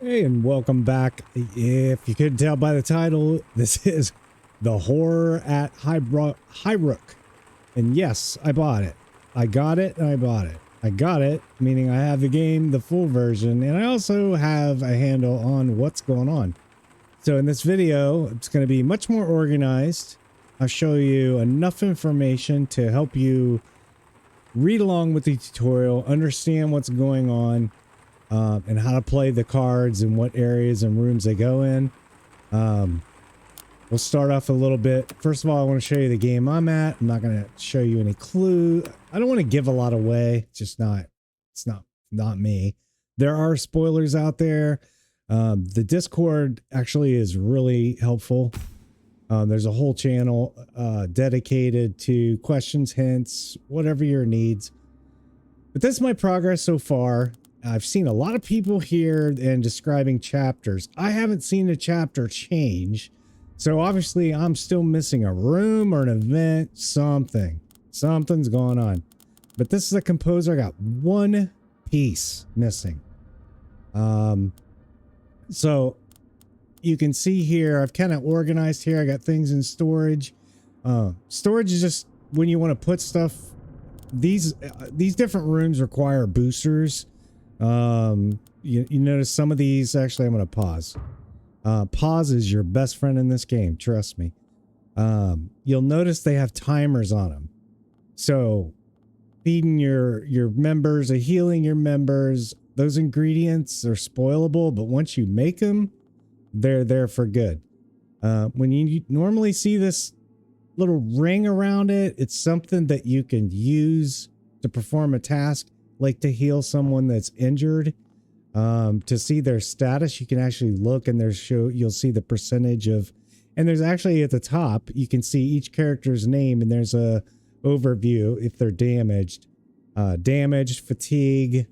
Hey, and welcome back. If you couldn't tell by the title, this is the horror at Highrook. And yes, I bought it. I got it and I bought it. I got it, meaning I have the game, the full version, and I also have a handle on what's going on. So in this video, it's going to be much more organized. I'll show you enough information to help you read along with the tutorial, understand what's going on, and how to play the cards and what areas and rooms they go in. We'll start off a little bit. First of all, I want to show you the game I'm at. I'm not going to show you any clue. I don't want to give a lot away. It's not me. There are spoilers out there. The Discord actually is really helpful. There's a whole channel dedicated to questions, hints, whatever your needs. But this is my progress so far. I've seen a lot of people here and describing chapters. I haven't seen a chapter change. So obviously I'm still missing a room or an event, something. Something's going on. But this is a composer. I got one piece missing. So you can see here, I've kind of organized here. I got things in storage. Storage is just when you want to put stuff. These different rooms require boosters. You notice some of these, actually, I'm going to pause. Pause is your best friend in this game. Trust me. You'll notice they have timers on them. So feeding your members, healing your members, those ingredients are spoilable, but once you make them, they're there for good. When you normally see this little ring around it, it's something that you can use to perform a task, like to heal someone that's injured. To see their status, you can actually look and you'll see the percentage of, and there's actually at the top, you can see each character's name and there's a overview if they're damaged. Damaged, fatigue,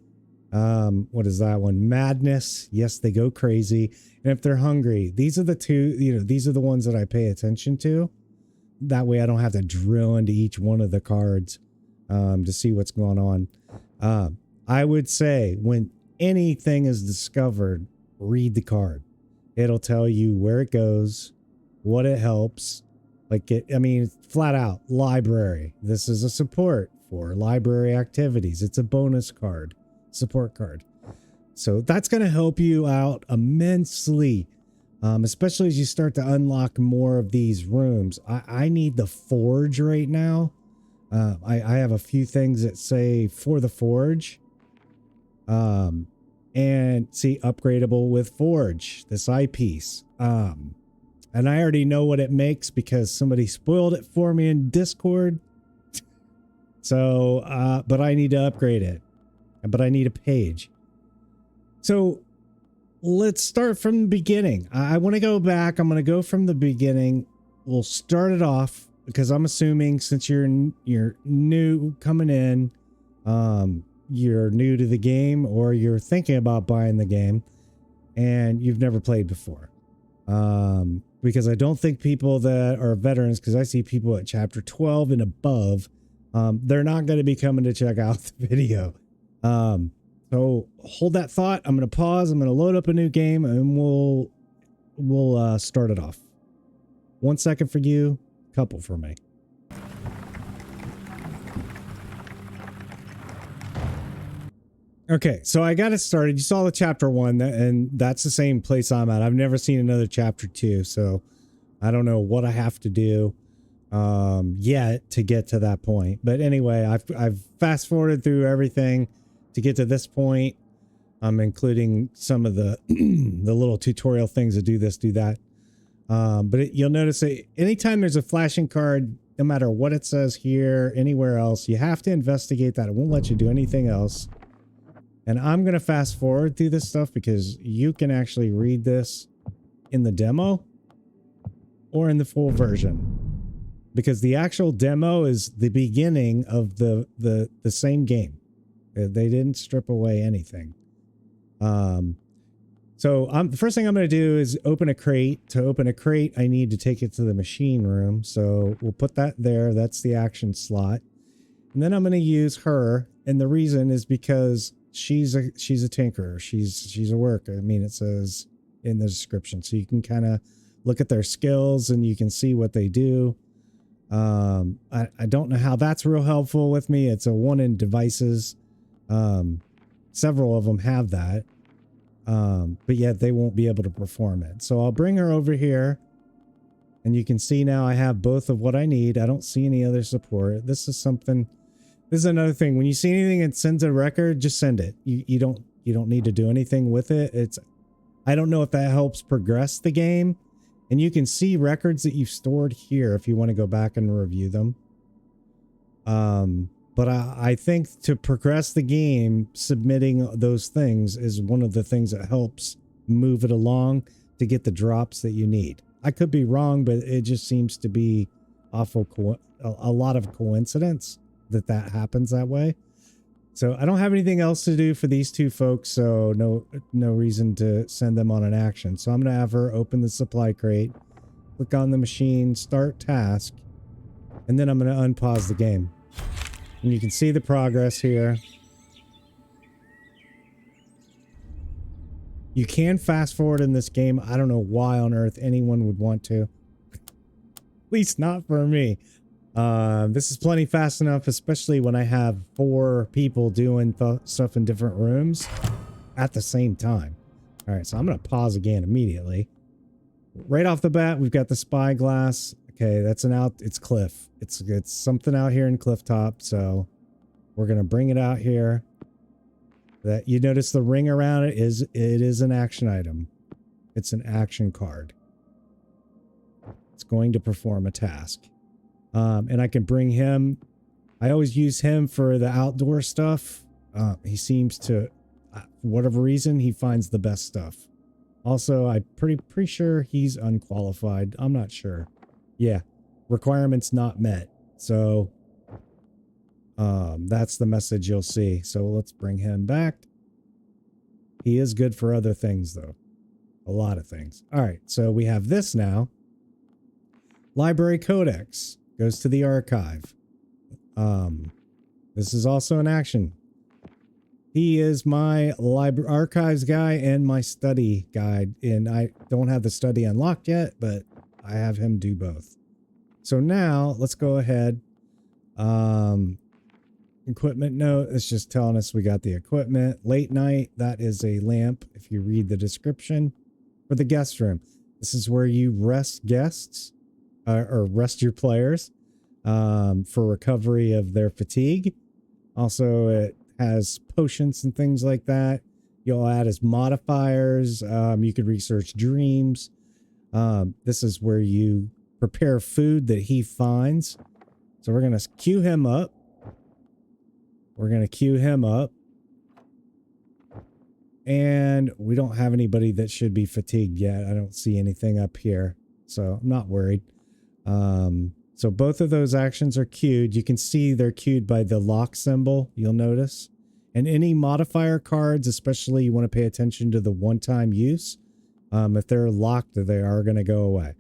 what is that one? Madness. Yes, they go crazy. And if they're hungry, these are the two, these are the ones that I pay attention to. That way I don't have to drill into each one of the cards to see what's going on. I would say when anything is discovered, read the card. It'll tell you where it goes, what it helps. Flat out library. This is a support for library activities. It's a bonus card, support card. So that's going to help you out immensely, especially as you start to unlock more of these rooms. I need the forge right now. I have a few things that say for the forge. And see, upgradable with forge, this eyepiece. And I already know what it makes because somebody spoiled it for me in Discord. So, but I need to upgrade it, but I need a page. So let's start from the beginning. I want to go back. I'm going to go from the beginning. We'll start it off because I'm assuming since you're new coming in, you're new to the game or you're thinking about buying the game and you've never played before. Because I don't think people that are veterans, because I see people at chapter 12 and above, they're not going to be coming to check out the video. So hold that thought. I'm going to pause. I'm going to load up a new game and we'll start it off. 1 second for you, couple for me. Okay, so I got it started. You saw the chapter 1, and that's the same place I'm at. I've never seen another chapter 2, so I don't know what I have to do yet to get to that point. But anyway, I've fast forwarded through everything to get to this point. I'm including some of the the little tutorial things that do this, do that. But you'll notice that anytime there's a flashing card, no matter what it says here, anywhere else, you have to investigate that. It won't let you do anything else. And I'm going to fast forward through this stuff because you can actually read this in the demo or in the full version. Because the actual demo is the beginning of the same game. They didn't strip away anything. So the first thing I'm going to do is open a crate. To open a crate, I need to take it to the machine room. So we'll put that there. That's the action slot. And then I'm going to use her. And the reason is because she's a tinkerer. She's a worker. I mean, it says in the description, so you can kind of look at their skills and you can see what they do. I don't know how that's real helpful with me. It's a one in devices. Several of them have that. But yet they won't be able to perform it. So I'll bring her over here and you can see now I have both of what I need. I don't see any other support. This is another thing. When you see anything and sends a record, just send it. You don't need to do anything with it. I don't know if that helps progress the game. And you can see records that you've stored here if you want to go back and review them. But I think to progress the game, submitting those things is one of the things that helps move it along to get the drops that you need. I could be wrong, but it just seems to be a lot of coincidence that happens that way. So I don't have anything else to do for these two folks, so no reason to send them on an action. So I'm going to have her open the supply crate, click on the machine, start task, and then I'm going to unpause the game. And you can see the progress here. You can fast forward in this game. I don't know why on earth anyone would want to. At least not for me. This is plenty fast enough, especially when I have 4 people doing stuff in different rooms at the same time. All right, so I'm going to pause again immediately. Right off the bat, we've got the spyglass. Okay, it's Cliff. It's something out here in Clifftop, so we're going to bring it out here. That you notice the ring around it is an action item. It's an action card. It's going to perform a task. And I can bring him. I always use him for the outdoor stuff. He seems to, for whatever reason, he finds the best stuff. Also, I'm pretty sure he's unqualified. I'm not sure. Yeah, requirements not met. So that's the message you'll see. So let's bring him back. He is good for other things, though. A lot of things. All right, so we have this now. Library Codex. Goes to the archive. This is also an action. He is my archives guy and my study guide. And I don't have the study unlocked yet, but I have him do both. So now let's go ahead. Equipment note. It's just telling us we got the equipment. Late night. That is a lamp. If you read the description for the guest room, this is where you rest guests. Or rest your players for recovery of their fatigue. Also, it has potions and things like that. You'll add as modifiers. You could research dreams. This is where you prepare food that he finds. So we're going to queue him up. And we don't have anybody that should be fatigued yet. I don't see anything up here. So I'm not worried. So both of those actions are queued. You can see they're queued by the lock symbol, you'll notice. And any modifier cards, especially you want to pay attention to the one-time use. If they're locked, they are going to go away.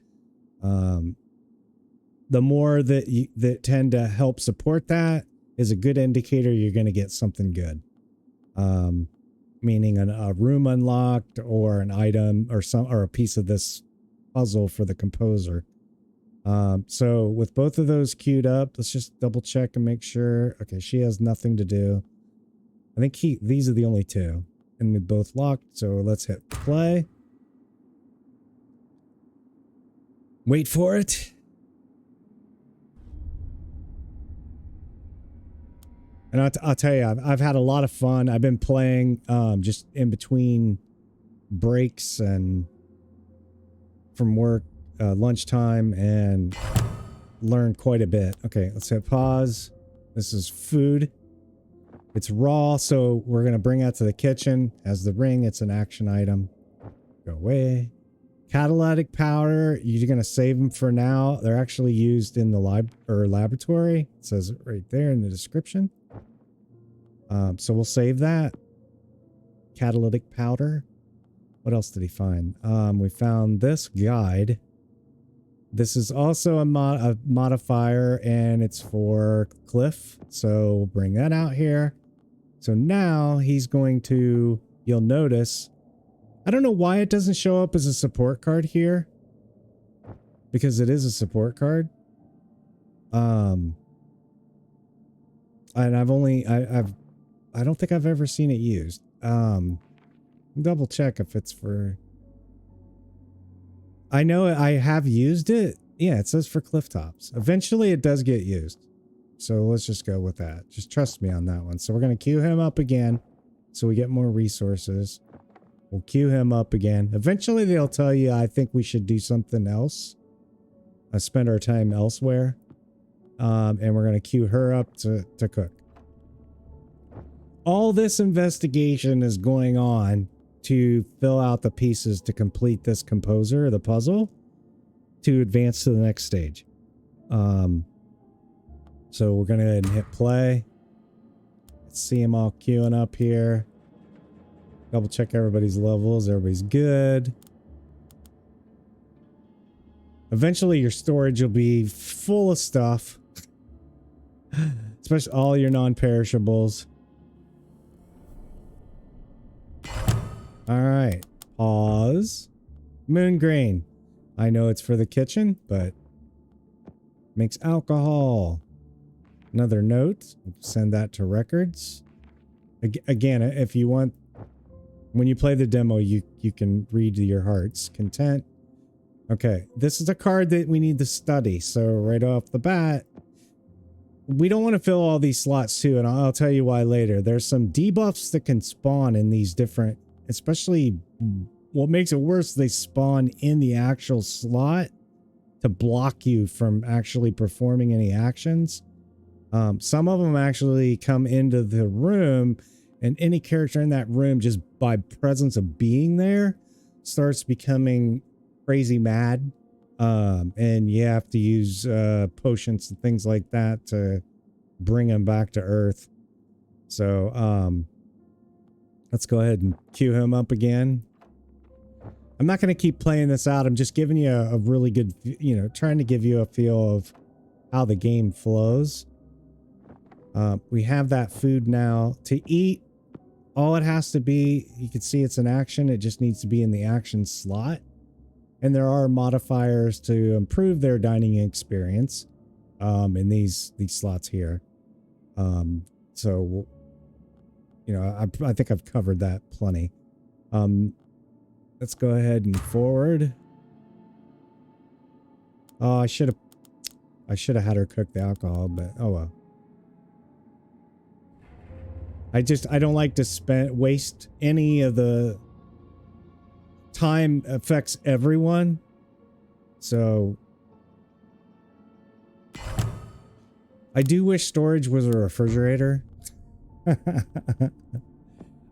The more that tend to help support that is a good indicator you're going to get something good. Meaning a room unlocked or an item or a piece of this puzzle for the composer. So with both of those queued up, let's just double check and make sure. Okay, she has nothing to do. I think these are the only two, and we both locked. So let's hit play. Wait for it. And I'll tell you, I've had a lot of fun. I've been playing just in between breaks and from work. Lunchtime, and learned quite a bit. Okay, let's hit pause. This is food. It's raw, so we're going to bring that to the kitchen. As the ring, it's an action item. Go away. Catalytic powder, you're going to save them for now. They're actually used in the laboratory. It says it right there in the description. So we'll save that. Catalytic powder. What else did he find? We found this guide. This is also a modifier, and it's for Cliff. So we'll bring that out here. So now he's going to, you'll notice, I don't know why it doesn't show up as a support card here, because it is a support card. And I don't think I've ever seen it used. Double check if it's for, I know I have used it. Yeah, it says for cliff tops. Eventually it does get used. So let's just go with that. Just trust me on that one. So we're going to queue him up again so we get more resources. We'll queue him up again. Eventually they'll tell you, I think we should do something else. Spend our time elsewhere. And we're going to queue her up to cook. All this investigation is going on to fill out the pieces to complete this composer, the puzzle, to advance to the next stage. So we're going to go ahead and hit play. Let's see them all queuing up here. Double check everybody's levels. Everybody's good. Eventually your storage will be full of stuff. Especially all your non-perishables. All right. Pause. Moon grain. I know it's for the kitchen, but makes alcohol. Another note. Send that to records. Again, if you want, when you play the demo, you can read to your heart's content. Okay. This is a card that we need to study. So right off the bat, we don't want to fill all these slots too, and I'll tell you why later. There's some debuffs that can spawn in these different, especially what makes it worse, they spawn in the actual slot to block you from actually performing any actions. Some of them actually come into the room, and any character in that room, just by presence of being there, starts becoming crazy mad. And you have to use potions and things like that to bring him back to Earth. So let's go ahead and queue him up again. I'm not going to keep playing this out. I'm just giving you a really good, trying to give you a feel of how the game flows. We have that food now to eat. All it has to be, you can see it's an action. It just needs to be in the action slot. And there are modifiers to improve their dining experience in these slots here. So, I think I've covered that plenty. Let's go ahead and forward. Oh, I should have had her cook the alcohol, but oh well. I don't like to waste any of the time. Affects everyone. So I do wish storage was a refrigerator.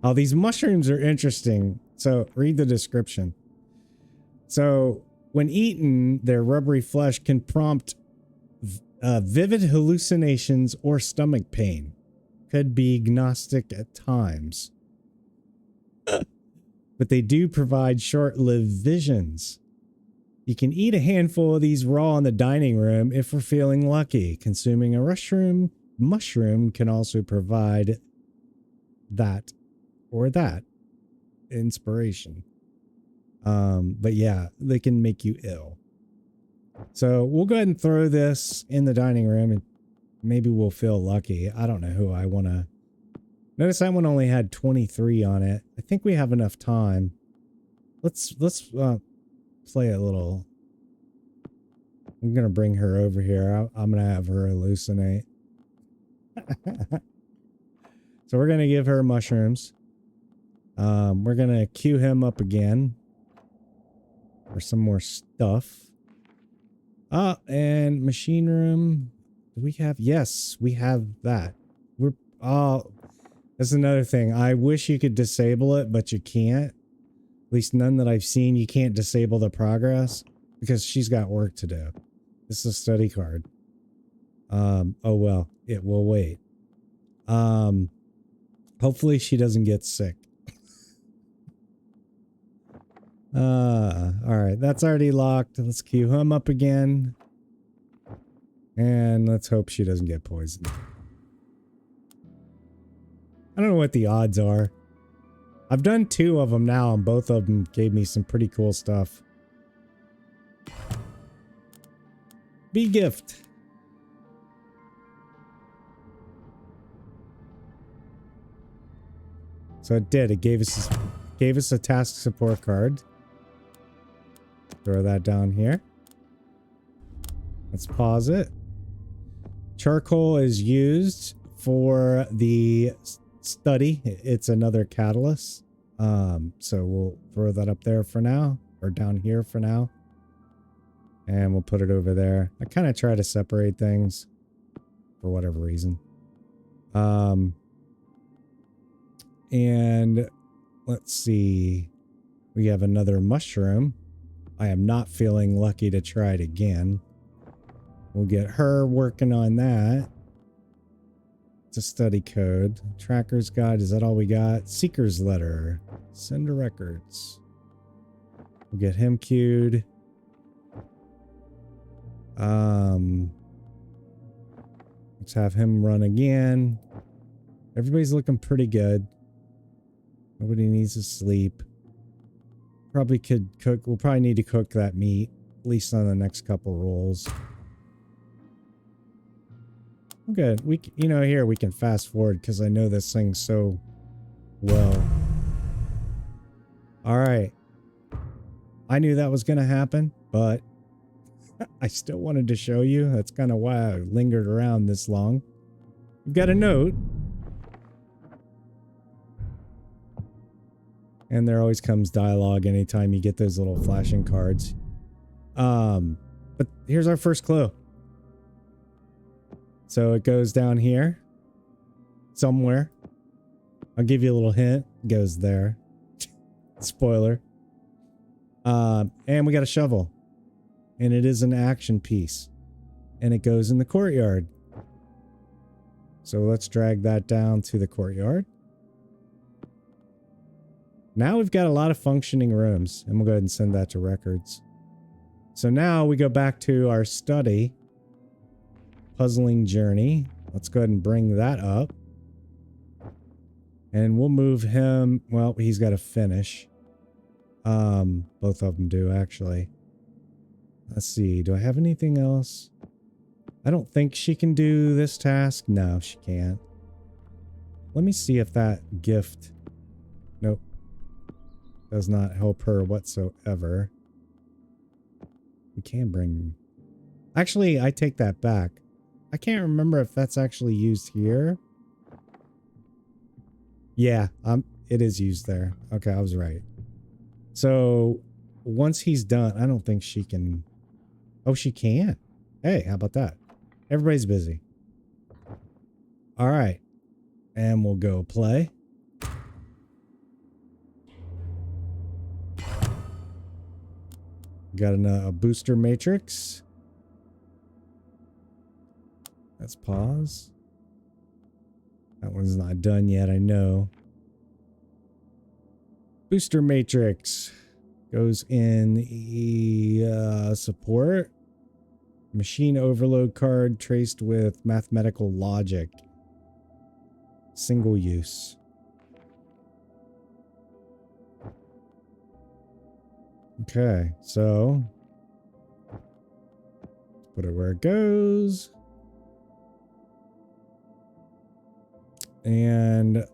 Oh, these mushrooms are interesting. So read the description. So when eaten, their rubbery flesh can prompt vivid hallucinations or stomach pain. Could be agnostic at times. But they do provide short-lived visions. You can eat a handful of these raw in the dining room if we're feeling lucky. Consuming a mushroom can also provide that or that inspiration. But yeah, they can make you ill. So we'll go ahead and throw this in the dining room and maybe we'll feel lucky. I don't know who I want to. Notice that one only had 23 on it. I think we have enough time. Let's play a little. I'm going to bring her over here. I'm going to have her hallucinate. So we're going to give her mushrooms. We're going to queue him up again for some more stuff. And machine room. Do we have? Yes, we have that. That's another thing. I wish you could disable it, but you can't. At least none that I've seen. You can't disable the progress because she's got work to do. This is a study card. Oh well, it will wait. Hopefully she doesn't get sick. All right, that's already locked. Let's queue him up again. And let's hope she doesn't get poisoned. I don't know what the odds are. I've done 2 of them now, and both of them gave me some pretty cool stuff. Bee gift. So it did. It gave us a task support card. Throw that down here. Let's pause it. Charcoal is used for the study. It's another catalyst. So we'll throw that up there for now, or down here for now. And we'll put it over there. I kind of try to separate things for whatever reason. And let's see. We have another mushroom. I am not feeling lucky to try it again. We'll get her working on that. It's a study code. Tracker's guide. Is that all we got? Seeker's letter. Send to records. We'll get him queued. Let's have him run again. Everybody's looking pretty good. Nobody needs to sleep. Probably could cook. We'll probably need to cook that meat, at least on the next couple rolls. Okay, here we can fast forward because I know this thing so well. All right. I knew that was going to happen, but I still wanted to show you. That's kind of why I lingered around this long. We've got a note. And there always comes dialogue anytime you get those little flashing cards. But here's our first clue. So it goes down here. Somewhere. I'll give you a little hint. It goes there. Spoiler. And we got a shovel. And it is an action piece. And it goes in the courtyard. So let's drag that down to the courtyard. Now we've got a lot of functioning rooms. And we'll go ahead and send that to records. So now we go back to our study. Puzzling journey. Let's go ahead and bring that up. And we'll move him. Well, he's got to finish. Both of them do, actually. Let's see. Do I have anything else? I don't think she can do this task. No, she can't. Let me see if that gift... Nope. Does not help her whatsoever. We can bring... Actually, I take that back. I can't remember if that's actually used here. Yeah, it is used there. Okay, I was right. So, once he's done, I don't think she can... Oh, she can. Hey, how about that? Everybody's busy. All right. And we'll go play. Got a booster matrix. Let's pause. That one's not done yet, I know. Booster matrix goes in the support. Machine overload card traced with mathematical logic. Single use. Okay, so put it where it goes. And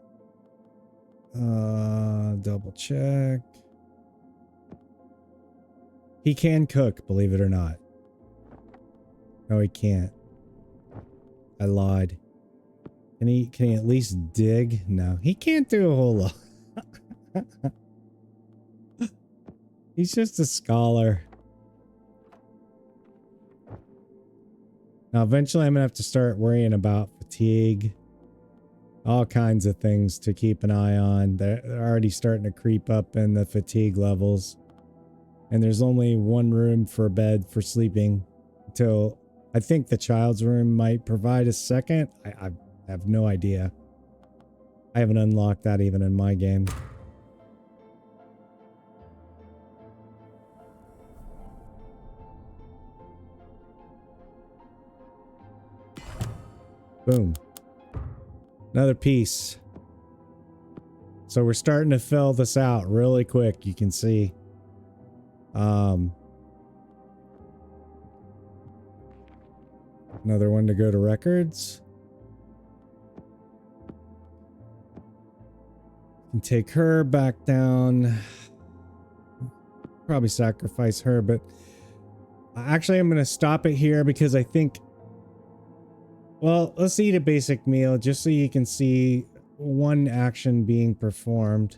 double check. He can cook, believe it or not. No, he can't. I lied. Can he at least dig? No, he can't do a whole lot. He's just a scholar. Now, eventually I'm gonna have to start worrying about fatigue. All kinds of things to keep an eye on. They're already starting to creep up in the fatigue levels. And there's only one room for bed for sleeping until I think the child's room might provide a second. I have no idea. I haven't unlocked that even in my game. Boom. Another piece. So we're starting to fill this out really quick. You can see. Another one to go to records. And take her back down. Probably sacrifice her, but actually I'm going to stop it here because I think, well, let's eat a basic meal just so you can see one action being performed.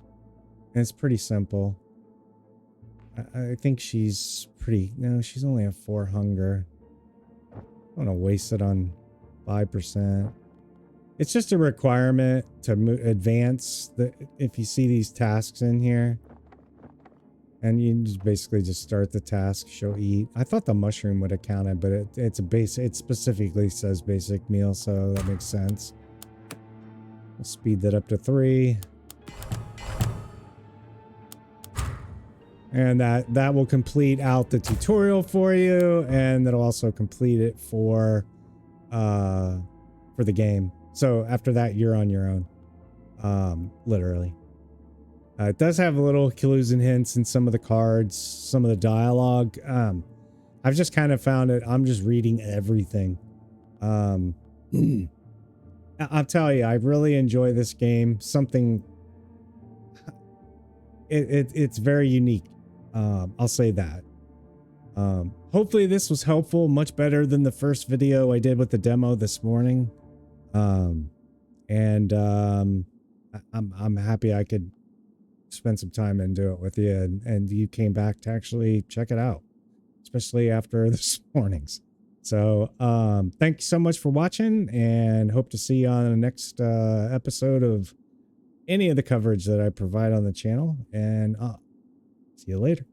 And it's pretty simple. I think she's pretty, no, she's only at 4 hunger. I don't want to waste it on 5%. It's just a requirement to advance if you see these tasks in here. And you just basically just start the task, show eat. I thought the mushroom would have counted, but it's a base. It specifically says basic meal, so that makes sense. We'll speed that up to 3. And that will complete out the tutorial for you, and that'll also complete it for the game. So after that, you're on your own, literally. It does have a little clues and hints in some of the cards, some of the dialogue. I've just kind of found it. I'm just reading everything. I'll tell you, I really enjoy this game. Something. It's very unique. I'll say that. Hopefully this was helpful. Much better than the first video I did with the demo this morning. I'm happy I could spend some time and do it with you, and you came back to actually check it out, especially after this morning's. So thank you so much for watching, and hope to see you on the next episode of any of the coverage that I provide on the channel, and see you later.